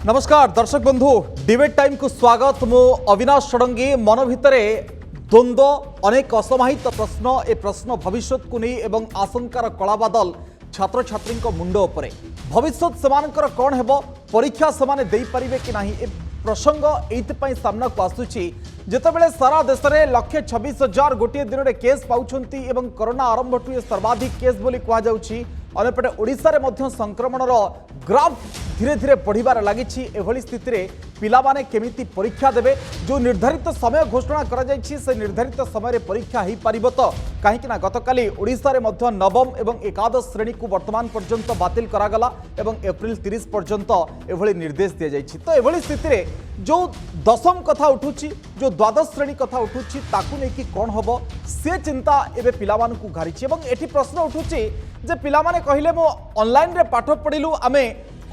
नमस्कार दर्शक बंधु डिबेट टाइम को स्वागत। मु अविनाश षडंगी। मन भितर द्वंद्व अनेक असमाहित प्रश्न ए प्रश्न भविष्य को नहीं एवं आशंकार कलाबादल छात्र छात्री मुंड उपरे भविष्य सेमानकर कौन हेबो परीक्षा सेमाने देई परिबे कि नाही ए प्रसंग एइतपई सामना को आसुची जेतेबेले सारा देश में 1,26,000 गोटे दिन में केस पाउछंती एवं कोरोना आरंभ ठू सर्वाधिक केस बोली कहा जाउची। अनेपटे ओडिशा रे मध्य संक्रमणर ग्राफ धीरे धीरे बढ़िबार लागिछि। एभली स्थिति रे पिलामाने केमिति परीक्षा देबे जो निर्धारित समय घोषणा करा जायछि से निर्धारित समय रे परीक्षा ही पारिबो तो काहेकि ना गतकाली ओडिशा रे मध्य नवम एवं एकादश श्रेणी को वर्तमान पर्यंत बातिल करागला एवं एप्रिल 30 पर्यंत एभली निर्देश दिया जायछि। तो एभली स्थिति रे जो दशम कथा उठुछि जो द्वादश श्रेणी कथा उठुछि ताकू नै कि कोन हबो से चिंता एबे पिलामान को घारिछि। एवं एठी प्रश्न उठुछि जे पिलामाने कहिले मो ऑनलाइन रे पाठ पढिलु आमे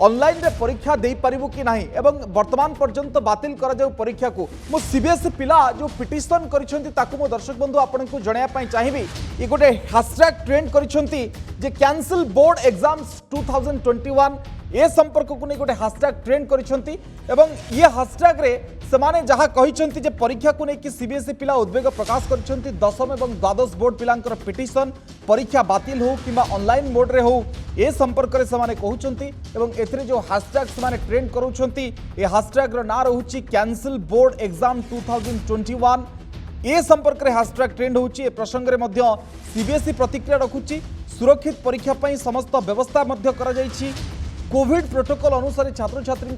ऑनलाइन रे परीक्षा दे पारिबु कि नाही एवं वर्तमान पर्यंत बातिल करा जाऊ परीक्षा को मो सीबीएसई पिला जो पिटिशन करिसंती ताकू मो दर्शक बंधु आपन को जणाया पई चाहिबी। ई गोटे हैशटैग ट्रेंड करिसंती जे कैंसिल बोर्ड एग्जाम्स 2021 ए संपर्क को नहीं गोटे हैशटैग ट्रेंड करिसंती एवं ये हैशटैग रे समाने जहाँ कहिसंती जे परीक्षा को नहीं कि सीबीएसई पिला उद्वेग प्रकाश करिसंती। दशम एवं द्वादश बोर्ड पिलांकर पिटिशन परीक्षा बातिल हो किंबा ऑनलाइन मोड रे हो ए संपर्क रे समाने कहउचंती एवं एथरे जो हैशटैग समाने ट्रेंड करूचंती ए हैशटैग रो ना रहउची कैंसिल बोर्ड एग्जाम 2021 ए संपर्क रे हैशटैग ट्रेंड होउची। ए प्रसंग रे मध्य सीबीएसई प्रतिक्रिया रखुची। सुरक्षित परीक्षा पई समस्त व्यवस्था मध्य करा जायछि। कोविड प्रोटोकॉल अनुसार छात्र छात्री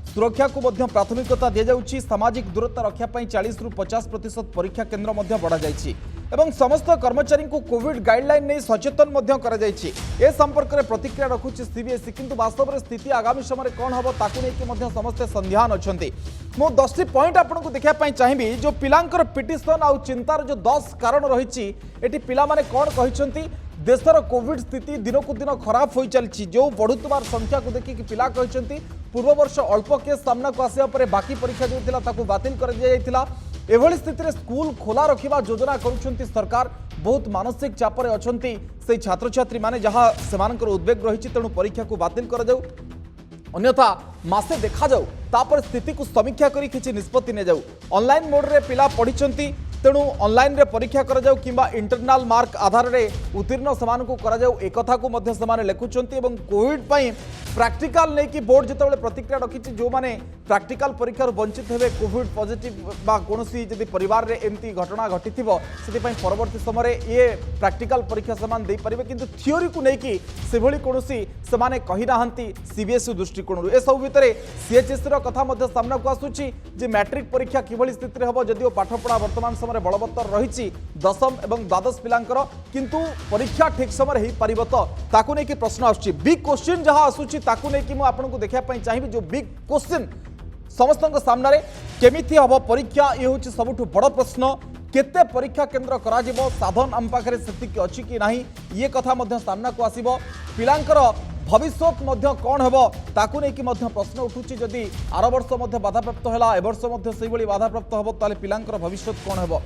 सुरक्षा को मध्य प्राथमिकता दि जाउछि। सामाजिक दूरता रक्षा पई 40 रु 50% परीक्षा केन्द्र मध्य बढ़ा जायछि एवं समस्त कर्मचारी को कोविड गाइडलाइन नहीं सचेतन मध्य करा जायछि। ए संपर्क में प्रतिक्रिया रखुछि सीबीएसई किंतु वास्तव में स्थिति आगामी समय कौन हम ताकू नहीं मध्य समस्ते संध्यान अछंती। मो 10टी पॉइंट आपन को देखा पई चाहिबी जो पिलांकर पिटिशन आउ चिंतार जो 10 कारण रहिछि एटी पिला माने कोन कहिसंती। देशर कोविड स्थिति दिन को दिन खराब हो चलती जो बढ़ुतबार संख्या को देखिक पिला कहते पूर्व वर्ष अल्प केस सामना को आसिया पर बाकी परीक्षा जो थिला ताकू बातिल कर दिया जायतिला। एभली स्थिति रे स्कूल खोला रखिबा योजना करुछंती सरकार। बहुत मानसिक चापर अछंती से छात्र छात्री माने जहां सेमानकर उद्वेग रहिछि तेणु परीक्षा को बातिल कर जाऊ अन्यथा मासे देखा जाऊ तापर स्थिति को समीक्षा करी किछि निष्पत्ति ने जाऊ। ऑनलाइन मोड रे पिला पढ़िछंती तेणु ऑनलाइन रे परीक्षा करा जाऊ किंबा इंटरनल मार्क आधार रे उत्तीर्ण समान को करा जाऊ एक कथा को मध्य समान लेखुछंती। एवं कोविड पई प्रैक्टिकल नै कि बोर्ड जेतेबेले प्रतिक्रिया रखिछि जो माने प्रैक्टिकल परीक्षा वंचित हेबे कोविड पॉजिटिव बा कोनोसी जदि परिवार रे एमती घटना घटिथिबो सेति पई परवर्ती समय ये प्रैक्टिकल परीक्षा समान दे परिबे किंतु थियोरी को नै कि सेभली कोनोसी समाने कहि नाहंती सीबीएसई दृष्टिकोण ए सब भितरे सीएचएस रो कथा मध्य सामना को आसुछि जे मैट्रिक परीक्षा किभली स्थिति रे हबो जदिओ पाठपढ़ा वर्तमान समय बलवत्तर रही दशम एवं द्वादश पिलांकर किंतु परीक्षा ठीक समय ही पारिबो तो ताकू नै कि प्रश्न आसुछि। बिग क्वेश्चन जहां आसुछि ताकू नै कि मु आपनको देखा पई चाहिबी जो बिग क्वेश्चन समस्तक सामने केमिति हबो परीक्षा ये होछि सबुठु बड़ प्रश्न। केते परीक्षा केन्द्र करा जिवो साधन आम पाखरे सेतिक अछि कि नाही ये कथा मध्य सामना को आसीबो। पिलांकर भविष्य मध्य कौन हेबो ताकू नै कि मध्य प्रश्न उठुछि। जदि आर वर्ष मध्य बाधाप्राप्त होला ए वर्ष मध्य सेहि भली बाधाप्राप्त हेबो ताले पिलांकर भविष्य कौन हेबो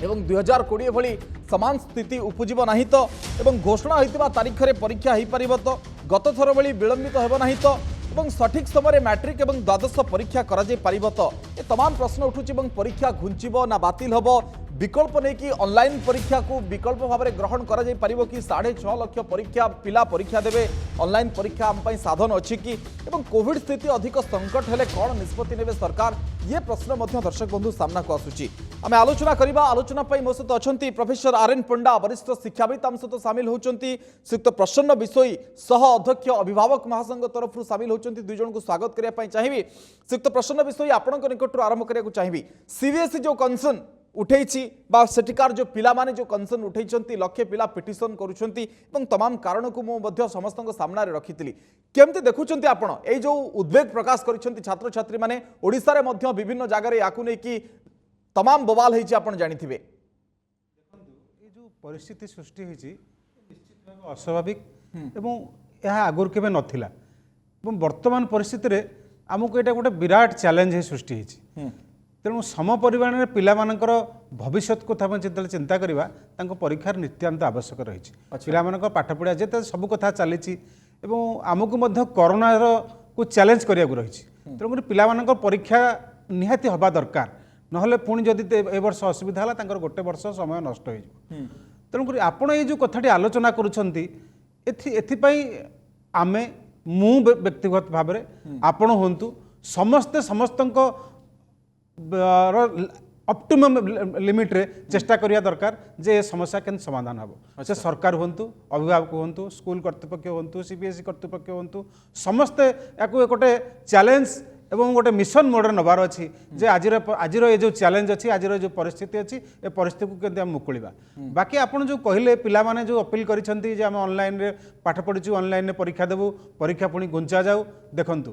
एवं 2020 भली समान स्थिति उपजिबो नाही तो एवं घोषणा होइतिबा तारीख रे परीक्षा ही पारिबो तो गत थर भली विलंबित हेबो नाही तो एवं सठिक समय मैट्रिक एवं द्वादश परीक्षा करा जाय पारिबो तो ए तमाम प्रश्न उठुछि। एवं परीक्षा घुंचिबो ना बातिल हेबो विकल्प नहीं कि ऑनलाइन परीक्षा को विकल्प भाव में ग्रहण करा जाय परिबो कि 6.5 लाख परीक्षा पिला परीक्षा देबे ऑनलाइन परीक्षा आम पई साधन अछि कि एवं कोविड स्थिति अधिक संकट हेले कौन निष्पत्ति नेबे सरकार ये प्रश्न मध्य दर्शक बंधु सामना को आसुची। आम आलोचना करिबा आलोचना पई मो सहित अछंती प्रोफेसर आरएन पंडा वरिष्ठ शिक्षाविद आम सहित सामिल होचंती श्रीयुक्त प्रसन्न विषयी सह अध्यक्ष अभिभावक महासंघ तरफ सामिल होचंती दुई जन को स्वागत करिया पई चाहिबी। श्रीयुक्त प्रसन्न विषयी आपनक निकट आरंभ करिया को चाहिबी सीबीएसई जो कंसर्न उठेछि बा सेटिकार जो पिला माने जो कंसर्न उठेछंती लक्षे पिला पिटिशन करूछंती एवं तमाम कारण को मो मध्य समस्तक सामना रे रखितिली केमते देखुछंती आपण ए जो उद्वेग प्रकाश करिछंती छात्र छात्री माने ओडिसा रे मध्य विभिन्न जागा रे याकु नै कि तमाम बवाल हेछि आपण जानिथिबे। देखंतु ए जो परिस्थिति सृष्टि हेछि निश्चित भाव अस्वाभाविक एवं यह आगुर केबे नथिला एवं वर्तमान परिस्थिति रे हमकु एटा गोटे विराट चैलेंज हे सृष्टि हेछि। तेणु सम परिमाण में पिलामानकर भविष्य कथा जिते चिंता करवा परीक्षार नित्यांत आवश्यक रही पिला पाठ पढ़ा जिते सब कथा चली आमको कोरोना को चैलेंज करा रही तेणुकर पिलामानकर परीक्षा निहाती हवा दरकार नहले पुणी जदि ए वर्ष असुविधा है तांकर गोटे वर्ष समय नष्ट हो तेणुकर आपण ये जो कथाटी आलोचना करुछंती एथिपाई आमे मु व्यक्तिगत भाव में आपण होंतु समस्ते समस्तंक ऑप्टिमम लिमिट रे चेष्टा करिया दरकार जे ए समस्या केन समाधान हबो से सरकार होंतु अभिभावक होंतु स्कूल कर्तृपक्ष होंतु सीबीएसई कर्तृपक्ष होंतु समस्ते याकू गोटे चैलेंज एवं गोटे मिशन मोड नबार अच्छी जे आज ये जो चैलेंज अच्छी आज जो परिस्थिति अच्छी ए परिस्थिति को केमती मुकुलिबा बाकी आपण जो कहले पिला माने जो अपील करिसेंती जे हम ऑनलाइन रे पाठ पढिचु ऑनलाइन रे परीक्षा देबु परीक्षा पुणी गुंचा जाऊ देखंतु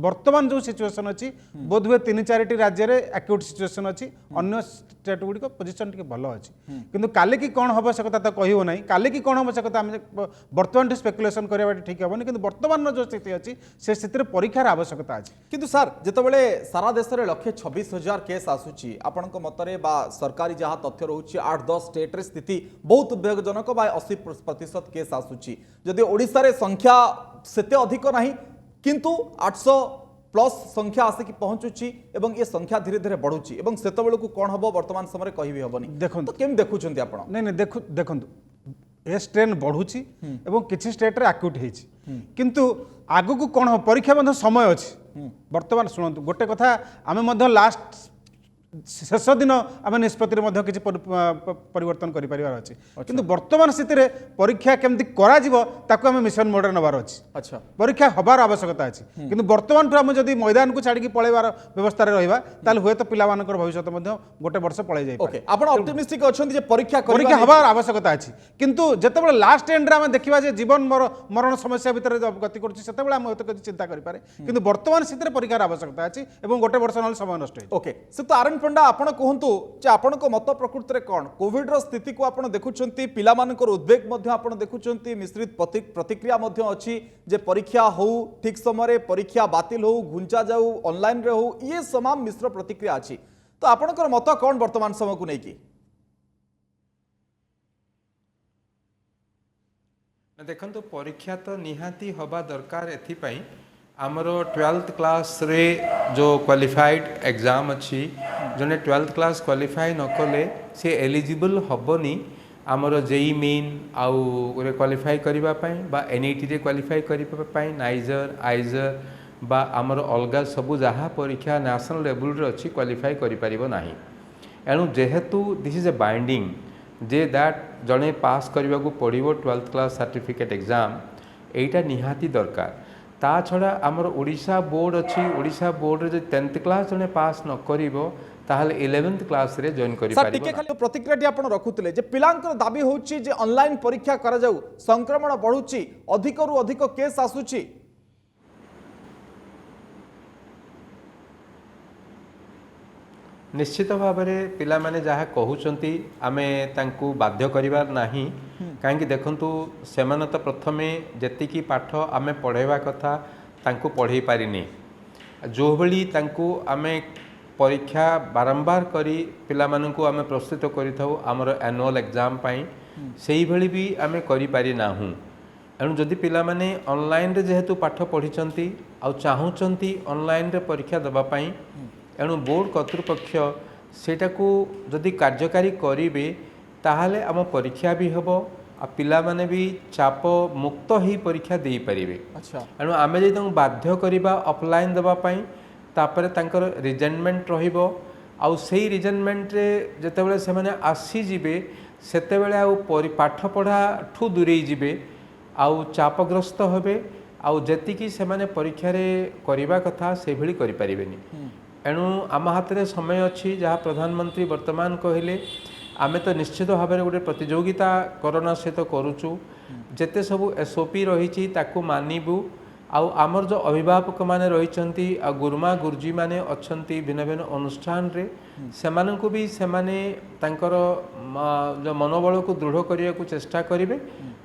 वर्तमान जो सिचुएशन अच्छी बोधवे 3-4 राज्य रे एक्यूट सिचुएशन अच्छी अन्य स्टेट गुडी को पोजीशन टिके भलो अच्छी किंतु काले की कोन हबो से कथा तो कहियो नाही काले की कोन हबो से कथा हम वर्तमान स्पेकुलेशन करबा ठीक हेबनी किंतु वर्तमान जो स्थिति अच्छी से स्थिति रे परीक्षार आवश्यकता अछि किंतु सर जितेबाला सारा देश में 126,000 केस आसूची आपण मतरे बा सरकारी जहाँ तथ्य रोचे 8-10 स्टेट रे स्थिति बहुत उद्वेगजनक 80% केस आसूची जदि ओडिशा रे संख्या सेते अधिक नहीं किंतु 800 प्लस संख्या आसिक पहुंचुची एवं ये संख्या धीरे धीरे बढ़ुची एवं सेते बेलू कौन हम वर्तमान समय कहि हबनी देखो तो केम देखुछंती आपण नहीं देखंतु ए स्ट्रेन बढ़ुची एवं किछि स्टेट रे एक्यूट हेछि किंतु आगु को कौन हम परीक्षा मध्य समय अछि वर्तमान शुणु गोटे कथा आम लास्ट शेष दिन आम निष्पत्ति किसी परिवर्तन कर अच्छे किंतु वर्तमान स्थिति में परीक्षा केमती आम मिशन मोड नबार अच्छी अच्छा परीक्षा हबार आवश्यकता अच्छी किंतु वर्तमान आम जब मैदान को छाड़ी पलैबार व्यवस्था रहा ताल हुए तो पिला भविष्य गोटे वर्ष पलै जाए आप ऑप्टिमिस्टिक अच्छे परीक्षा हबार आवश्यकता अच्छी किंतु जिते लास्ट एंड आम देखा जीवन मरण समस्या भितर गति करें आम हूँ चिंता करें किंतु वर्तमान स्थिति में परीक्षार आवश्यकता अच्छी और गोटे वर्ष ना समय नष्ट ओके से तो आरएन पंडा आपण कहतु आपण मत प्रकृति में कौन कोविड स्थिति को आप देखुं पिला उद्वेग आप देखुं मिश्रित प्रतिक्रिया अच्छी जे परीक्षा हो ठीक समय परीक्षा बातिल हो घुंचा जाऊ ऑनलाइन रे हो ये तमाम मिश्र प्रतिक्रिया अच्छी तो आपणकर मत कौन वर्तमान समय को लेकिन देखो परीक्षा तो निहाती हवा दरकार एथिपाई आमर 12th क्लास रे जो क्वालिफाइड एग्जाम अच्छी जने 12th क्लास क्वालिफाई न कले से एलिजिबल हबनी आमर जेई मेन आउ क्वालिफाई करबा पई बा एनईटी रे क्वालिफाई करबा पई नाइजर आइजर बा आमर अलगा सबु जहा परीक्षा नेशनल लेवल रे अच्छी क्वालिफाई करि परिबो नाही एणु जेहेतु this is a binding J that जने पास करबा को पड़िबो 12th क्लास सर्टिफिकेट एग्जाम एटा निहाती दरकार ता छड़ा आमर ओडिशा बोर्ड अच्छी ओडिशा बोर्ड रे 10th क्लास जने पास न करिवो ताहले 11th क्लास रे जॉइन करि सर टिके खाली प्रतिक्रियाटी आपण रखुतले जे पिलांकर दाबी होउची जे ऑनलाइन परीक्षा करा जाऊ संक्रमण बढ़ुची अधिक रु अधिक केस आसुची निश्चित भाव में पिला माने जहाँ कहउचंती आमे तांकु बाध्य करिवार नाही काहेकि देखंतु सेमान तो प्रथमे जेतिकी पाठ आमे पढ़ेवा कथा तांकु पढ़े पारिनी जो भली तांकु आमे परीक्षा बारंबार करी पिला मानकु आमे प्रस्तुत करिथाउ हमर एनुअल एग्जाम पाई सेही भली भी आमे करि पारि नाहु एणु जदि पिला माने ऑनलाइन रे जेहेतु पाठ पढ़िचंती आ चाहुचंती ऑनलाइन रे परीक्षा दबा पाई एणु बोर्ड कर्तृपक्ष सेटा को जदि कार्यकारी करिवे ताहले आम परीक्षा भी हबो आ पिला माने भी चाप मुक्त ही परीक्षा दे परिवे अच्छा एणु आमे जे तांको बाध्य करिबा ऑफलाइन दबा पई तापर तांकर रिजनमेंट रहिबो आ सेही रिजनमेंट रे जेतेबेले से माने आसी जिवे सेतेबेले आ पाठ पढ़ा ठू दूरेई जिवे आ चापग्रस्त होबे आ जेतिकी से माने परीक्षा रे करिबा कथा से भली करि परिबेनी एणु आम हाथ में समय अच्छी जहाँ प्रधानमंत्री वर्तमान कहले आमे तो निश्चित भाव में गोटे प्रतियोगिता कोरोना सहित करुचु जेते सबू एसओपी रही ताकू मानिबू आमर जो अभिभावक माने रहिचंती आ गुरुमा गुरुजी माने अच्छंती भिन्न भिन्न अनुष्ठान रे सेमानंकु भी सेमाने तांकर जो मनोबल को दृढ़ करिया को चेष्टा करिवे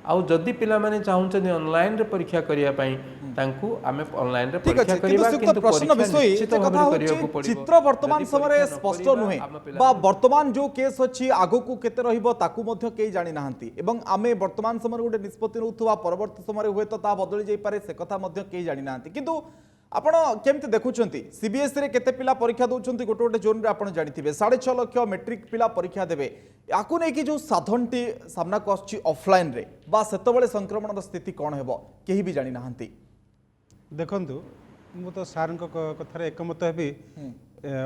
आउ जदि पिला माने चाहुचंती ऑनलाइन रे परीक्षा करिया पई तांकु आमे ऑनलाइन रे परीक्षा करिबा किंतु प्रश्न विषय एते कथा होची चित्र वर्तमान समय स्पष्ट नुहे बा वर्तमान जो केस अछि आगो को केते रहिबो ताकू मध्य केई जानि नाहंती एवं आमे वर्तमान समय गोटे निष्पत्ति नउथवा परवर्ती समय हुए तो ता बदली जाई पारे से कथा मध्य केई जानि नाहंती किंतु ଆପଣ କେମିତି ଦେଖୁଛନ୍ତି सीबीएसई रे केते पिला परीक्षा दउछंती गोटे गोटे जोन रे आपण जानिथिबे 6.5 लाख मैट्रिक पिला परीक्षा देबे याकू नै कि जो साधनटी सामना को आछि ऑफलाइन रे बा सेतबेले संक्रमण स्थिति कोन हेबो केही भी जानि नाहंती देखंतु मु तो सार कथार एकमत हेबी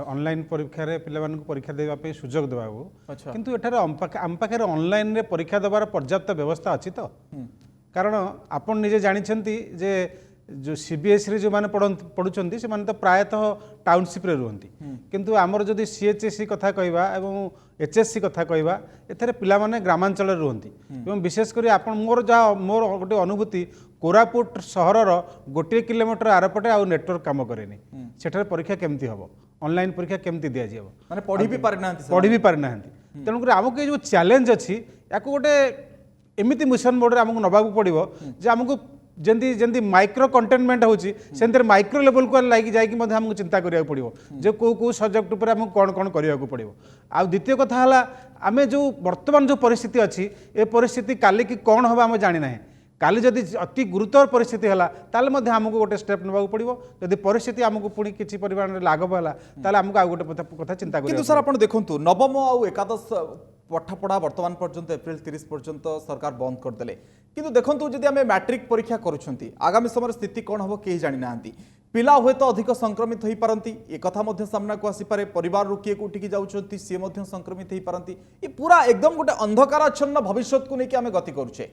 ऑनलाइन परीक्षा रे पिला मानक परीक्षा देबा पे सुजोग देबाबू अच्छा। किंतु एठारे आम पाखे ऑनलाइन रे परीक्षा देबार पर्याप्त व्यवस्था अछि तो कारण आपण निजे जानिछंती जे जो सीबीएसई रे जो माने पढुछंती से माने तो प्रायतः टाउनशिप रे रुहंती किंतु आमर जदि सीएचएससी कथा कहबा एवं एचएससी कथा कहबा एथरे पिला माने ग्रामांचल रे रुहंती एवं विशेष करी आपण मोर गोटे अनुभूति कोरापुट सहरर 1 किलोमीटर आरपटे आउ नेटवर्क काम करेनी सेठारे परीक्षा केमती हबो ऑनलाइन परीक्षा केमती दिया जीवो माने पढ़ी भी पारि नाहंती पढ़ी भी पारि नाहंती तेणु कर आमको जो चैलेंज अछि याको गोटे एमिति मिशन मोड रे आमको नबाकू पड़िबो जे आमको जेंती जेंती माइक्रो कंटेनमेंट होची सेंतर माइक्रो लेवल को लागी जाई कि मध्ये हमको चिंता करिया पड़िबो जे को सब्जेक्ट ऊपर हमको कोन कोन करिया को पड़िबो आ द्वितीय कथा हला आमे जो वर्तमान जो परिस्थिति अछि ए परिस्थिति काली की कोन होबा हम जानि नाही काली जदि अति गुरुतर परिस्थिति हला ताले मध्ये हमको गोटे स्टेप नबाकू पड़िबो जदि परिस्थिति हमको पुणी किछि परिमाण रे लाघव हला ताले हमको आ गोटे कथा चिंता करिया किंतु सर आपण देखंतु नवम और एकादश पाठपढ़ा वर्तमान पर्यंत एप्रिल 30 पर्यंत सरकार बंद करदेले किंतु देखंतु जदि आमे मैट्रिक परीक्षा करूछंती आगामी समय स्थिति कोन हबो केही जानि नाहंती पिला हुए तो अधिक संक्रमित होई पारंती ए कथा मध्ये सामना को आसी पारे परिवार रो किए कोठी की जाउछंती से मध्ये संक्रमित होई पारंती ये पूरा एकदम गोटे अंधकाराच्छन्न भविष्यत को नेकी आमे गति करूछे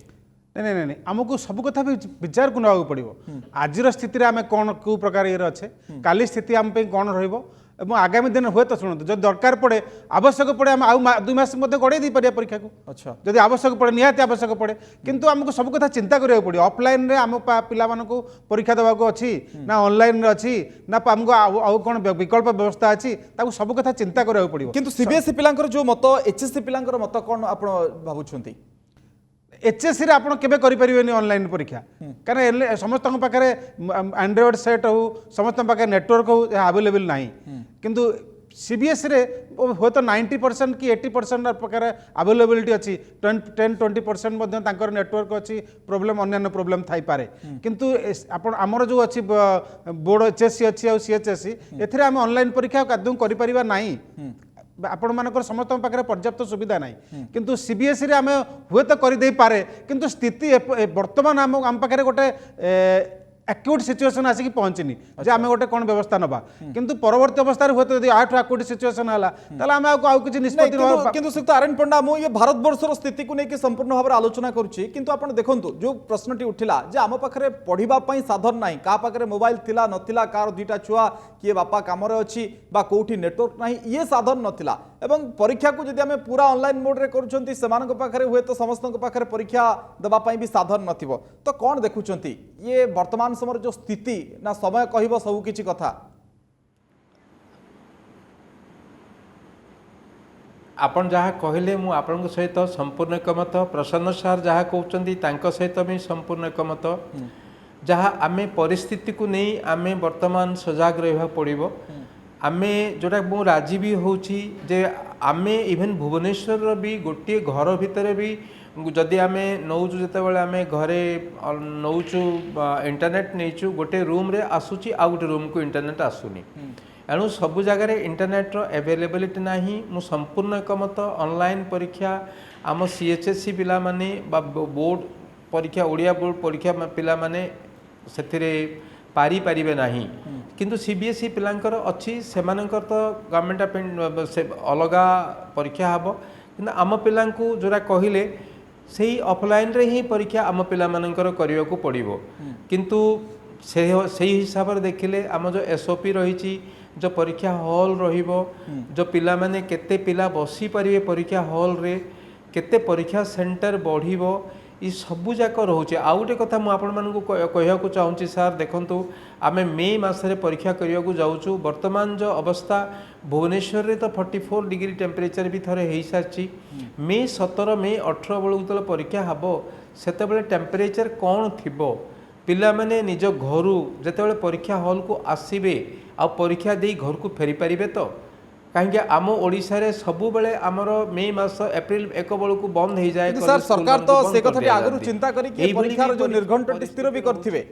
नहीं नहीं नहीं आमको सब कथा भी विचार को नवा पड़ो आज स्थिति आम कौन कौ प्रकार ये अच्छे काली स्थिति आम कौन रहा आगामी दिन हुए तो शुणु जब दरकार पड़े आवश्यक पड़े आम आउ 2 मास गड़े दी पारिया परीक्षा को अच्छा जब आवश्यक पड़े निहाती आवश्यक पड़े किंतु आमको सब कथा चिंता करिया पड़ो ऑफलाइन रे आम पिला मानकु परीक्षा देवाको अछि ना ऑनलाइन रे अछि ना आमको आउ कोन विकल्प व्यवस्था अछि ताकू सब कथा चिंता करिया पड़ो किंतु सीबीएसई पिलांकर जो मत एचएससी पिलांकर मत कोन आपण भाबुछंती एचएससी रे आपण केबे करि परिबेनी ऑनलाइन परीक्षा कारण समस्त पाखे एंड्रॉइड सेट हो समस्त पाखे नेटवर्क हो अवेलेबल नाही किंतु सीबीएसई रे हो तो 90% कि 80% प्रकार अवेलेबिलिटी अच्छी 10-20% मध्य तांकर नेटवर्क अच्छी प्रोब्लेम अन्य प्रोब्लेम थाई पारे किंतु आपण आमर जो अच्छी बोर्ड एचएससी अच्छी और सीएचएससी एथिरे हम ऑनलाइन परीक्षा कदम करि परिबा नाही आपण मानकर समस्त पाखे पर्याप्त सुविधा नाही किंतु सीबीएसई रे आम हुए तो कर पारे किंतु स्थिति वर्तमान आम पाखे गोटे एक्यूट सिचुएशन आसिक पहुँचनी जे आम गोटे कौन व्यवस्था नबा किंतु परवर्ती अवस्था हुए तो आठ एक्यूट सिचुएशन है आम आउ किसी निष्पत्ति किंतु श्रीयुक्त आर्यन पंडा मु ये भारतवर्षर स्थिति को लेकिन संपूर्ण भाव आलोचना करुच्ची किंतु आपण देखंतु जो प्रश्नटी उठिला जे आम पाखे पढ़िबा पई साधन नाही का पाखे मोबाइल थिला नथिला कार दुईटा छुआ किए बापा काम अच्छी बा कोठी नेटवर्क नाही ये साधन नथिला एवं परीक्षा को जदि आम पूरा ऑनलाइन मोड रे करूछंती सेमानक पाखे हुए तो समस्त पाखे परीक्षा देबा पई भी साधन नथिबो तो कौन देखुछंती ये वर्तमान समय जो स्थिति ना समय कहब सब किछि कथा आपण जहाँ कहले मु आपण सहित संपूर्ण एकमत प्रसन्न सार जहाँ कहते तांको सहित भी संपूर्ण एकमत जहाँ आमे परिस्थिति को नहीं आमे वर्तमान सजग रहा पड़ो आमे जोटा मु राजी भी होची जे आमे इवेन भुवनेश्वर भी गोटे घर भितर भी जदि आमे नौचु जितेबाला आमे घरे नौचु इंटरनेट नहींचु गोटे रूम रे आसुची आ गोटे रूम को इंटरनेट आसुनी एणु सबु जगार इंटरनेट अवेलेबिलिटी नाही मु संपूर्ण एकमत ऑनलाइन परीक्षा आम सीएचएससी पिला माने बा बोर्ड परीक्षा ओडिया बोर्ड परीक्षा पिला माने सेथिरे पारी पारिबे नाही किंतु सीबीएसई पिलांकर अच्छी सेमानकर तो गवर्नमेंट से अलगा परीक्षा हबो किंतु आम पिलांकु जोरा कहिले सेही ऑफलाइन रे ही परीक्षा आम पिला मानकर करिया को पड़िबो किंतु से हिसाब रे देखिले आम जो एसओपी रही जो परीक्षा हॉल रहिबो जो पिला माने केते पिला बसी परिबे परीक्षा हॉल रे केते परीक्षा सेंटर बढ़िबो ये सबू जाक रोचे आउ गोटे कथा मुझे आपण मानक कहूँ चाहूँगी सार देखूँ आम मे मसरे परीक्षा करने को जाऊँ वर्तमान जो अवस्था भुवनेश्वर रे तो 44 डिग्री टेम्परेचर भी थोड़े हो सारी मे 17 मे 18 बेलू जो परीक्षा हम से टेम्परेचर कौन थी पिला माने निज घर जिते परीक्षा हॉल को आसबे आ परीक्षा दे घर को फेरी पारे तो कहीं आम ओडिशा रे सबु बेले आमर मे मास एप्रिल 1 बेलू को बंद हो जाए सर सरकार तो से कथा आगु चिंता करी कि परीक्षा जो निर्घंट स्थिर भी करथिबे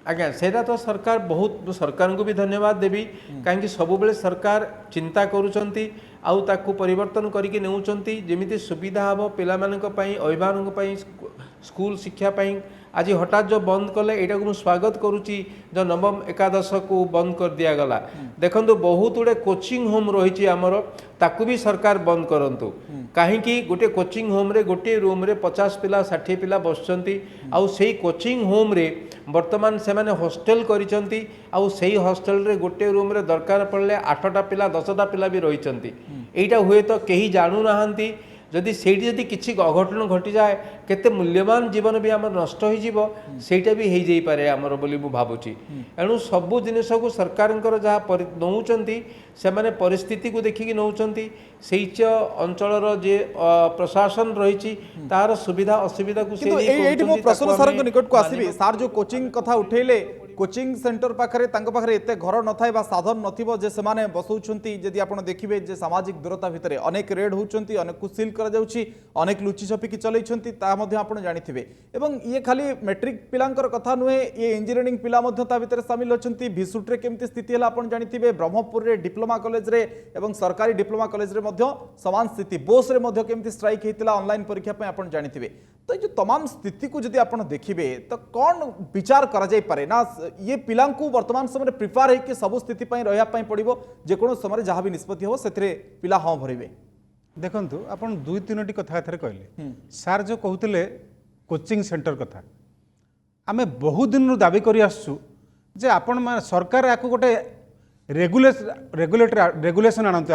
आज्ञा सेटा तो सरकार बहुत सरकार को भी धन्यवाद देवी कहीं सब बेले सरकार चिंता करुँच आउ ताकू परिवर्तन करके नेउचंती जेमिति सुविधा हम पिलामानंक अभिभावक स्कूल शिक्षापाई आज हठात जो बंद कले यहाँ को स्वागत करुच्ची जो नवम एकादश को बंद कर दिगला देखो बहुत गुड़े कोचिंग होम रही आमर ताकू भी सरकार बंद करंतु कहीं गोटे कोचिंग होम रे गोटे रूम रे 50 पिला 60 पिला बसचंती आउ सेही कोचिंग होम रे वर्तमान से माने हॉस्टल करिसंती आउ सेही हॉस्टल रे गोटे रूम रे दरकार पड़ले 8टा पिला 10टा पिला भी रहिसंती एटा हुए तो कहीं जानू नाहंती जदि सेठी जदि किछि अघटन घटी जाए केते मूल्यवान जीवन भी आम नष्ट हो जीवो सेटा भी हो जाई पारे आमर बोली मु भाबुची एणु सबु जिनिस को सरकारंकर जहाँ नौचंती से माने परिस्थिति को देखिकी नौचंती सेच अंचलर जे प्रशासन रही तार सुविधा असुविधा को किंतु एठी मो प्रश्न सर निकट को आसीबी सार जो कोचिंग कथा उठेले कोचिंग सेंटर पाखरे तांको पाखरे एते घर नथाय बा साधन नथिबो जे सेमाने बसौछंती जदि आपण देखिबे जे सामाजिक दूरता भितरे अनेक रेड होउछंती अनेक को सील करा जाउची अनेक लुची छपी की चलैछंती ता मध्ये आपण जानिथिबे एवं ये खाली मैट्रिक पिलांकर कथा नुहे ये इंजीनियरिंग पिला मध्ये ता भितरे शामिल अछंती भिसुट रे केमती स्थिति हला आपण जानिथिबे ब्रह्मपुर रे डिप्लोमा कॉलेज रे एवं सरकारी डिप्लोमा कॉलेज रे मध्ये समान स्थिति बोस रे मध्ये केमती स्ट्राइक हेतिला ऑनलाइन परीक्षा पे आपण जानिथिबे तो ये तमाम स्थिति को जदि आपण देखिबे तो कौन विचार करा जाय पारे ना ये पिला वर्तमान समय प्रिपेयर है कि सब स्थिति रहा पड़ो जेको समय जहाँ भी निष्पत्ति हो से पिला हाँ भरवे देखु आप दुई तीनो कथा कहले सार जो कहते कोचिंग सेंटर कथा आम बहुत दिन दाबी कर आपण सरकार या गोटे रेगुलेशन आणत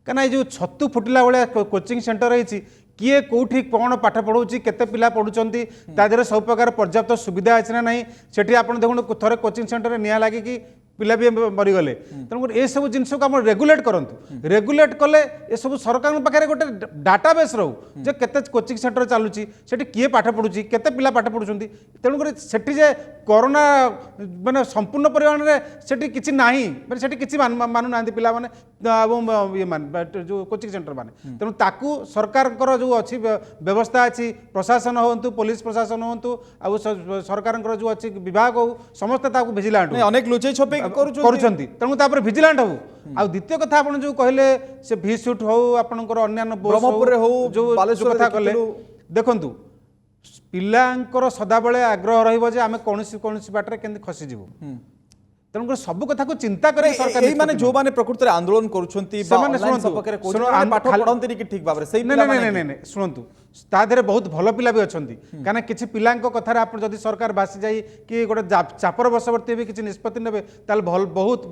कहीं ये जो छतु फुटिला भाया कोचिंग सेंटर रही किए कौटी कौन पाठ पढ़ाऊँ केते पिला पढ़ुंट तादेह सब प्रकार पर्याप्त सुविधा अच्छी ना नहीं सेठी आप देखो थे कोचिंग सेंटर में निआ लगिकी पिला भी मरीगले तेणुकर ये सब जिन को रेगुलेट करूँ रेगुलेट कले ये सब सरकार पाखे गोटे डाटाबेस रो जे केते कोचिंग सेंटर चलुची सेठी किए पाठ पढ़ुची केते पिला पाठ पढ़ुंट तेणुकर सेठी जे कोरोना माने संपूर्ण परिमाण में सेठी किछि नाही माने सेठी किछि मानु नांती पिला माने ये मान जो कोचिंग सेंटर माने तेणु ताकू सरकार जो अच्छी व्यवस्था अच्छी प्रशासन होंतु पुलिस प्रशासन होंतु आ सरकार जो अच्छी विभाग हो समस्त भिजिलांट अनेक लुचै छपे करुछंती तेणु तापर भिजिलांट हो आ द्वितीय कथा आपण जो कहले से भिसुट हो आपनकर अन्य ब्रह्मपुर हो जो कथा कहले देखंतु पिलांकर सदाबेले आग्रह रहिबो जे आमे कोनोसी बाटरे केंति खसी जीवो तेणुकर सब कथा को चिंता करें सरकार माने जो माने प्रकृति रे आंदोलन करूछंती बा ऑनलाइन सपकरे कोचिंग पाठ पढंती कि ठीक भाबरे सही पिला माने नहीं सुनंतु ता देहरे बहुत भल पिला भी अछंती काना किछि पिलांको कथा रे आपण जदि सरकार बासी जाई कि गोटे चापर बसवर्ती भी किछि निष्पत्ति नेबे ताल बहुत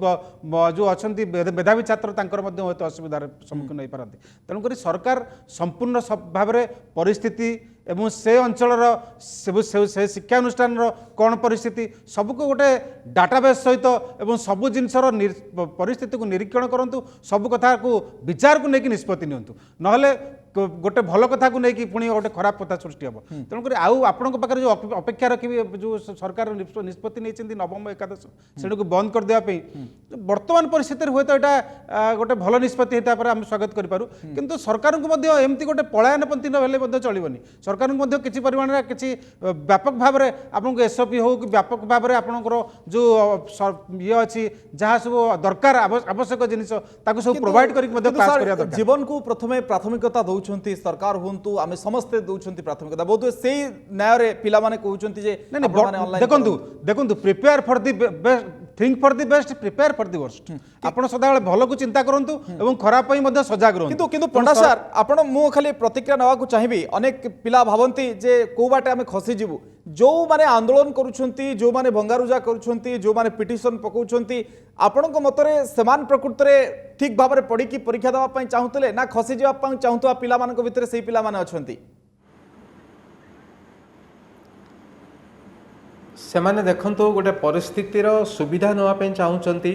जो अछंती मेधावी छात्र तांकर मध्ये होत असुविधार सम्मुखीन होई पारंती तेणुकर सरकार संपूर्ण भाव में परिस्थिति एवं से अंचलर से शिक्षानुष्ठान कौन परिस्थिति सबको गोटे डाटाबेस सहित एवं सबु जिनसर परिस्थिति को निरीक्षण करूँ सब कथा को विचार को लेकिन निष्पत्ति नियंतु नहले गोटे भल कथा को लेकिन पुणी गोटे खराब कथा सृष्टि हम तेणुक आउ आपण पाखे जो अपेक्षा रखी जो सरकार निष्पत्ति नहीं नवम एकादश से बंद कर देवाई वर्तमान परिस्थिति हुए तो यहाँ गोटे भल निष्पत्ति होता पर आम स्वागत करूँ किंतु सरकार को एमती गोटे पलायनपंथी हेल्ले चलनी सरकार को किसी परिमाण में किसी व्यापक भाव में आपको एसओपी हो कि व्यापक भाव में आपंकर जो ये अच्छी जहाँ सब दरकार आवश्यक जिनिस सब प्रोवाइड कर जीवन को प्रथम प्राथमिकता दौरान सरकार हूँ आम समस्ते दौरान प्राथमिकता बहुत से न्याय रे पिला माने कहउछंती जे देखु prepare for the best think for the best prepare for the worst आपण सदाबेले भल को चिंता करंतु एवं खराब पई मध्ये सजग रहंतु किंतु पंडा सर आपण मु खाली प्रतिक्रिया नवा को चाहिबी अनेक पिला भावंती जे को बाटे आमे खसी जीवु जो माने आंदोलन करूछंती जो माने भंगारुजा करूछंती जो माने पिटिशन पकाउछंती आपण को मतरे समान प्रकृति रे ठीक भाव में पढ़ी की परीक्षा देवा पई चाहुतले ना खसी जीवा पई चाहुतवा पिला मानक भितरे सेही पिला माने अछंती सेमाने देखंतु गोटे परिस्थितिर सुविधा नवाई चाहूँगी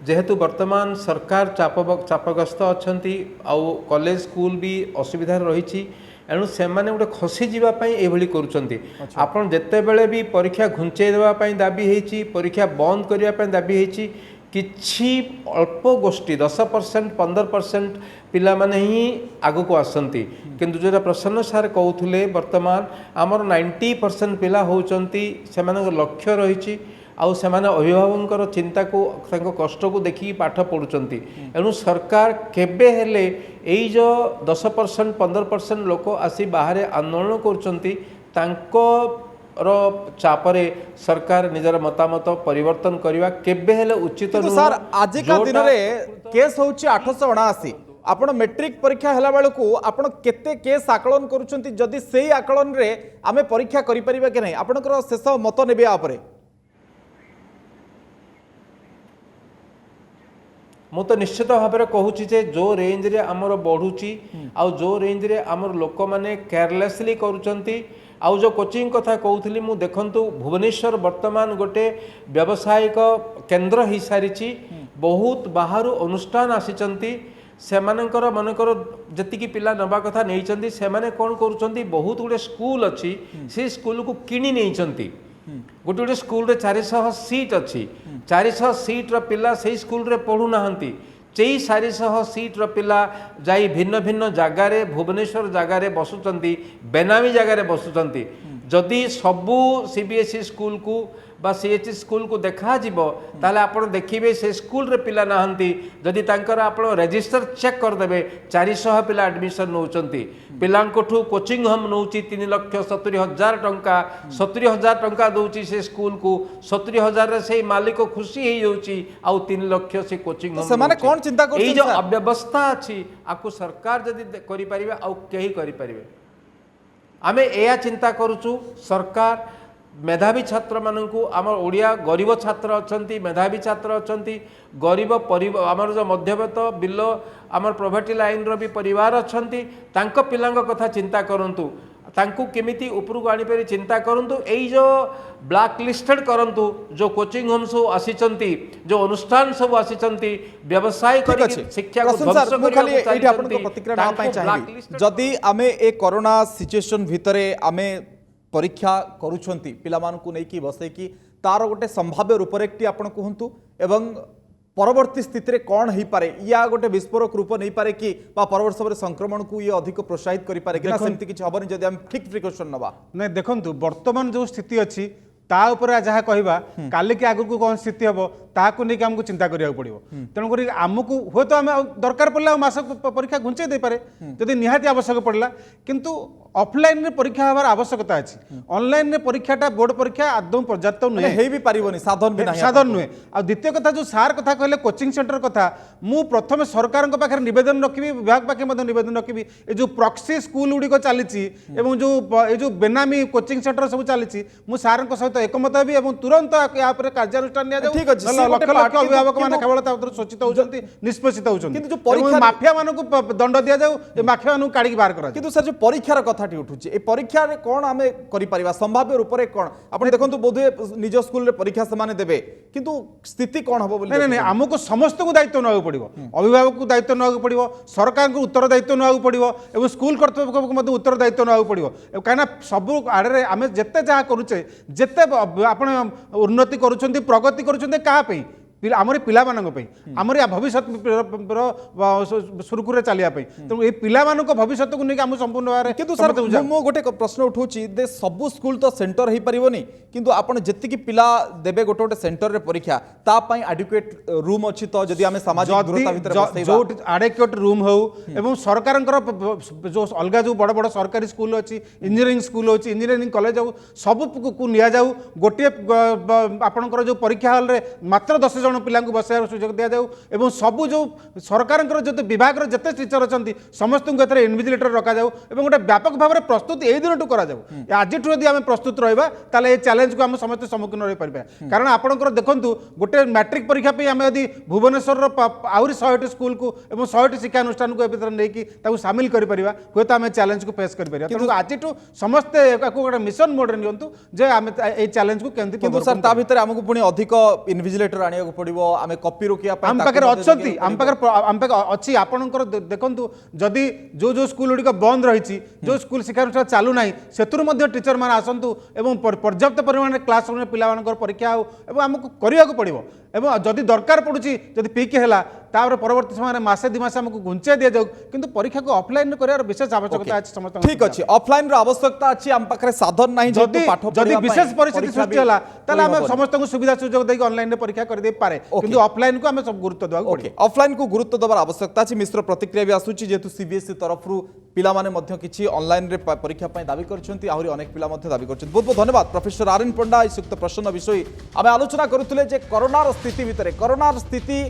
जेहेतु वर्तमान सरकार चापग्रस्त अच्छी आउ कॉलेज स्कूल भी असुविधा रही एणु से गोटे खसी जावाई ये कर जितेबले भी परीक्षा घुंचे देवाई दाबी होती परीक्षा बंद करने दाबी होती किछि अल्प गोष्ठी 10% 15% पिला माने ही आगु को आसंती किंतु जो प्रसन्न सार कहते वर्तमान आमर 90% पिला होचंती से लक्ष्य रही आउ सेमाने अभिभावकर चिंता को कष्ट को देखिए पाठ पढ़ुंट एणु सरकार केबे हेले एई जो 10% 15% लोक आसी बाहर आंदोलन कर चापरे सरकार निजर मतामत परिवर्तन करवा केबे हेले उचित किंतु सर आजिका दिन में केस होची 879 आपण मेट्रिक परीक्षा हला बेलू आपण केते केस आकलन करूछंती जदि सेही आकलन रे आमे परीक्षा करि परिबा के नहीं आपनकर शेष मत नेबे आपरे मु तो निश्चित भाव में कहूँ जे जो रेंज रे आमर बढ़ुची आउ जो रेंज रे आमर लोक माने केयरलेसली करूछंती आउ जो कोचिंग कथा कहूली मु देखंतु भुवनेश्वर वर्तमान गोटे व्यावसायिक केन्द्र हो सारी बहुत बाहर अनुष्ठान आसीचंती सेमानकर मनकर जतिकी पिला नबा कथा नहीं सेमाने कौन करुछंती बहुत गुड़े स्कूल अच्छी से स्कूल को किणी नहीं गोटे गोटे स्कूल रे 400 सीट अच्छी 400 सीट्र पिला से स्कूल रे पढ़ु नाहंती 400 सीट्र पिला जाई भिन्न भिन्न जगार भुवनेश्वर जगार बसुचंती बेनामी जगार बसुचंती जदि सबू सीबीएसई स्कूल को बा सीएचसी स्कूल को देखा जीवो ताले आपण देखिबे से स्कूल रे पिला नाहंती जदि तांकर आपण रजिस्टर चेक कर देबे 400 पिला एडमिशन नउचंती पिलांकोठू कोचिंग हम नउची 3,70,000 टंका 70,000 टंका दउची से स्कूल को 70,000 रे से मालिक खुशी हे जाउची आ 3 लाख से कोचिंग हम से माने कोन चिंता करछन ए जो अव्यवस्था अछि आकु सरकार जदि करि परिबे आ केही करि परिबे आमे एया चिंता करूचु सरकार मेधावी छात्र मानू आम ओडिया गरीब छात्र अच्छा मेधावी छात्र अच्छा गरीब आमर जो मध्यवित्त बिलो आमर प्रोवर्टी लाइन रो भी परिवार अच्छा पिलांक कथा चिंता करंतु तांकु केमिति उपरକୁ आनिपारि चिंता करंतु एई जो ब्लैक लिस्टेड करंतु जो कोचिंग होम सब आसीचंती जो अनुष्ठान सब आसीचंती व्यवसाय करी शिक्षा को ध्वंस खाली एठी आपनको प्रतिक्रिया ना पाई चाहिए जदि आमे ए कोरोना सिचुएशन भितरे आमे परीक्षा करूछंती पिलामानकु नै कि बसै कि तार गोटे संभाव्य रूपरेखटी आपण कहंतु एवं परवर्ती स्थिति रे कौन हो पारे या गोटे विस्फोरक रूप नहीं पारे कि परवर्त समय संक्रमण को ये अधिक प्रोत्साहित करि पारे कि सेमति किछ हबनी जदि हम ठीक प्रिकॉशन नबा नै देखंतु वर्तमान जो स्थिति अछि ता ऊपर जहाँ कहवा काली के आगु को कौन स्थिति हम ताकू नहीं आमको चिंता करिया पड़ो तेणुक आमको हे तो आम दरकार पड़े मास परीक्षा घुंचे दे पारे जदि निहाती आवश्यक पड़ला किंतु ऑफलाइन रे परीक्षा हबार आवश्यकता अछि ऑनलाइन रे परीक्षाटा बोर्ड परीक्षा आदौ पर्याप्त नुहे हे भी पारिबनी साधन भी नाही साधन नुहे आ द्वितीय कथा जो सार कथा कहले कोचिंग सेंटर कथा मु प्रथम सरकार पाखे निवेदन रखी विभाग पाखे निवेदन रखी ए जो प्रॉक्सी स्कूल गुड़िक चली एवं जो ए जो बेनामी कोचिंग सेंटर सब चली मु सार सहित एकमत हेबी एवं तुरंत या कार्यानुष्ठान निया जाऊ ठीक अछि लक्ष लक्ष अभिभावक मैंने केवल सूचित होती निष्पेषित होती माफिया मानक दंड दि जाऊ माफिया मानक काढ़ी बाहर करा किंतु सर जो परीक्षार कथाटी उठुची ए परीक्षा रे कोन आमे करि परिबा संभाव्य रूप रे कोन आपण देखंतु बोधे निज स्कूल रे परीक्षा से माने देबे किंतु स्थिति कोन होबो बोली नहीं नहीं हमको समस्त को दायित्व नवा पड़ो अभिभावक को दायित्व नवा पड़ो सरकार को उत्तर दायित्व नवा पड़ो एवं स्कूल कर्तृपक्ष को उत्तर दायित्व नवा पड़ो कहीं सब आड़े आम जिते जहाँ करुचे जिते आप उन्नति करुँच प्रगति करुँच क्या आमरी पिला आमरी भविष्य सुरखुरे चलिया तेणु ये पिला भविष्य को लेकिन आम संपूर्ण भाव किंतु सर मु गोटे प्रश्न उठाउची दे सब स्कूल तो सेंटर हो पारिबनी किंतु आपण जतिकी पिला देबे गोटे गोटे सेंटर रे परीक्षा ता पई एडिक्वेट रूम अछि तो जदि आमे सामाजिक दूरता भीतर बसैबा जो एडिक्वेट रूम हो एवं सरकारंकर जो अलग जो बड़ बड़ सरकारी स्कूल अछि इंजीनियरिंग स्कूल अछि इंजीनियरिंग कॉलेज हो सब को निया जाऊ गोटे आपणकर जो परीक्षा हॉल रे मात्र 10 जन पिला बसाइबार सुजोग दि जाऊ एवं सबू जो सरकार जो विभाग जिते टीचर अच्छा समस्त को इनविजिलेटर रखा जाऊ एवं गोटे व्यापक भाव में प्रस्तुत यही दिन करा आज यदि आम प्रस्तुत रहा ताले ये चैलेंज को आम समस्त सम्मुखीन रही पारे कारण आपंकर देखूँ गोटे मैट्रिक परीक्षा आम यदि भुवनेश्वर आहरी 100टी स्कूल को 100टी शिक्षानुष्ठान को नहीं सामिल कर हे तो आम चैलेंज को फेस कर आज समस्ते गोटे मिशन मोड नियंतु जे आम ये चैलेंज को केमती सर ता भीतर आमको पुणी अधिक इनविजिलेटर आनिया पड़ो आम कॉपी रोकिया आम पाखे अच्छी आपंकर देखु जदि जो जो स्कूल गुड़िक बंद रही जो स्कूल शिक्षानुष्ठान चालू ना से टीचर मैंने आसतु पर्याप्त परिमाण क्लास रूम पिला परीक्षा हो आमको करने पड़ो एवं जदि दरकार पड़ुची जदि पीक है तापर परवर्ती समय मासे 2 मास हमको घुंचे दिया जाऊ किंतु परीक्षा को ऑफलाइन कर विशेष आवश्यकता अछि समस्त ठीक अछि ऑफलाइन रो आवश्यकता अछि हम पाखरे साधन नाही जदि पाठ जदि विशेष परिस्थिति सृष्टि होला ताले हम समस्त को सुविधा सुयोग देके ऑनलाइन रे परीक्षा कर दे पारे किंतु ऑफलाइन को हम सब गुरुत्व देबा पड़े ऑफलाइन को गुरुत्व देवार आवश्यकता अछि मिश्र प्रतिक्रिया भी आसुची जेतु सीबीएसई तरफ रु पिला माने मध्य किछि ऑनलाइन रे परीक्षा पय दाबी करछंती आहुरी अनेक पिला मध्य दाबी करछंती बहुत बहुत धन्यवाद प्रोफेसर आरएन पंडा इस प्रश्न विषय आमे आलोचना करूतले जे कोरोना स्थिति भितरे कोरोना स्थिति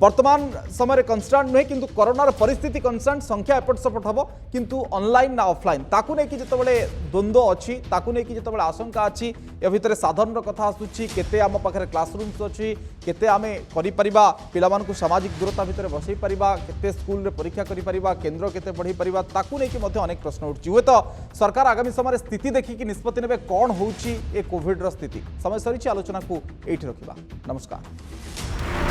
वर्तमान समय कन्स्टांट नुहे किंतु कोरोनार परिस्थिति कन्स्टांट संख्या एपट सपट हम किंतु ऑनलाइन ना ऑफलाइन ताकू नहीं कि जितेबाला द्वंद्व अच्छी ताकू नहीं कि जितेबाला आशंका अच्छी या भितर साधारण कथा आसूची केते आम पाखरे क्लासरूम्स अच्छी केते आमे करि परिबा पिलामानकु सामाजिक दूरता भितर बसई परिबा केते स्कूल रे परीक्षा करि परिबा केंद्र केते पढ़ी परिबा ताकू नहीं कि मध्य अनेक प्रश्न उठची हुए तो सरकार आगामी समय स्थिति देखि कि निष्पत्ति नेबे कोन होउची ए कोविड रो स्थिति समय सरीची आलोचना को एठी रखिबा नमस्कार।